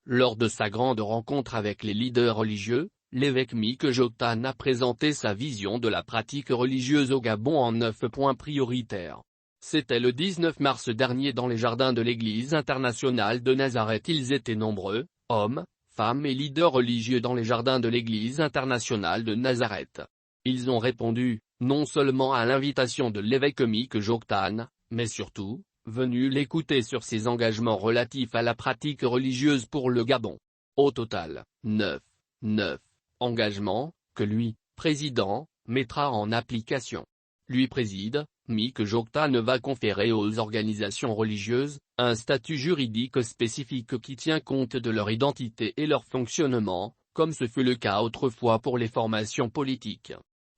Lors de sa grande rencontre avec les leaders religieux, l'évêque Mick Joktan a présenté sa vision de la pratique religieuse au Gabon en 9 points prioritaires. C'était le 19 mars dernier dans les jardins de l'église internationale de Nazareth. Ils étaient nombreux, hommes, femmes et leaders religieux dans les jardins de l'église internationale de Nazareth. Ils ont répondu, non seulement à l'invitation de l'évêque Mick Joktan, mais surtout, venus l'écouter sur ses engagements relatifs à la pratique religieuse pour le Gabon. Au total, 9 engagements, que lui, président, mettra en application. Lui préside, Mick Joktan va conférer aux organisations religieuses, un statut juridique spécifique qui tient compte de leur identité et leur fonctionnement, comme ce fut le cas autrefois pour les formations politiques.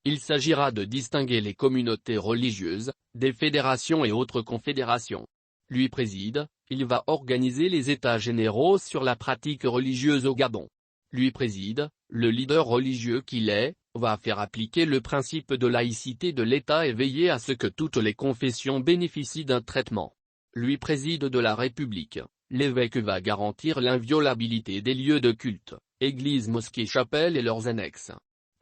Il s'agira de distinguer les communautés religieuses, des fédérations et autres confédérations. Lui préside, il va organiser les états généraux sur la pratique religieuse au Gabon. Lui préside, le leader religieux qu'il est, va faire appliquer le principe de laïcité de l'État et veiller à ce que toutes les confessions bénéficient d'un traitement. Lui préside de la République, l'évêque va garantir l'inviolabilité des lieux de culte, églises, mosquées, chapelles et leurs annexes.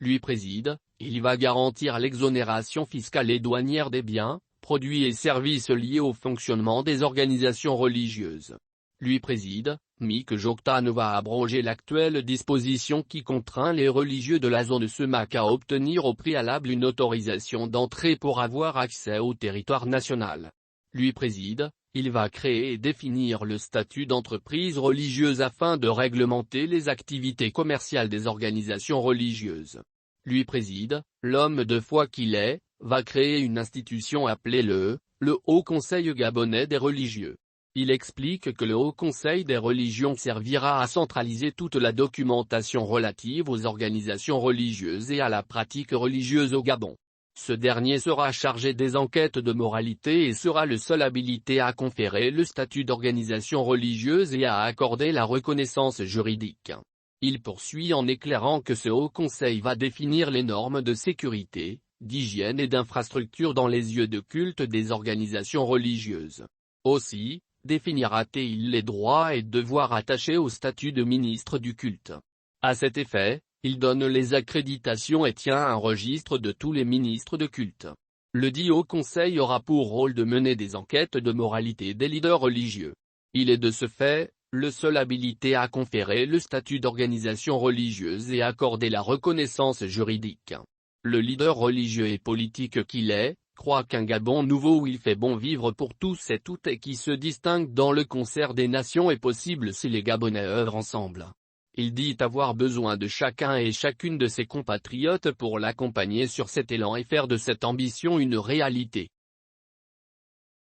Lui préside, il va garantir l'exonération fiscale et douanière des biens, produits et services liés au fonctionnement des organisations religieuses. Lui préside, Mick Joktan va abroger l'actuelle disposition qui contraint les religieux de la zone SEMAC à obtenir au préalable une autorisation d'entrée pour avoir accès au territoire national. Lui préside, il va créer et définir le statut d'entreprise religieuse afin de réglementer les activités commerciales des organisations religieuses. Lui préside, l'homme de foi qu'il est, va créer une institution appelée le Haut Conseil gabonais des religieux. Il explique que le Haut Conseil des religions servira à centraliser toute la documentation relative aux organisations religieuses et à la pratique religieuse au Gabon. Ce dernier sera chargé des enquêtes de moralité et sera le seul habilité à conférer le statut d'organisation religieuse et à accorder la reconnaissance juridique. Il poursuit en éclairant que ce Haut Conseil va définir les normes de sécurité, d'hygiène et d'infrastructure dans les lieux de culte des organisations religieuses. Aussi, définira-t-il les droits et devoirs attachés au statut de ministre du culte. À cet effet, il donne les accréditations et tient un registre de tous les ministres de culte. Le dit Haut Conseil aura pour rôle de mener des enquêtes de moralité des leaders religieux. Il est de ce fait, le seul habilité à conférer le statut d'organisation religieuse et accorder la reconnaissance juridique. Le leader religieux et politique qu'il est, croit qu'un Gabon nouveau où il fait bon vivre pour tous et toutes et qui se distingue dans le concert des nations est possible si les Gabonais œuvrent ensemble. Il dit avoir besoin de chacun et chacune de ses compatriotes pour l'accompagner sur cet élan et faire de cette ambition une réalité.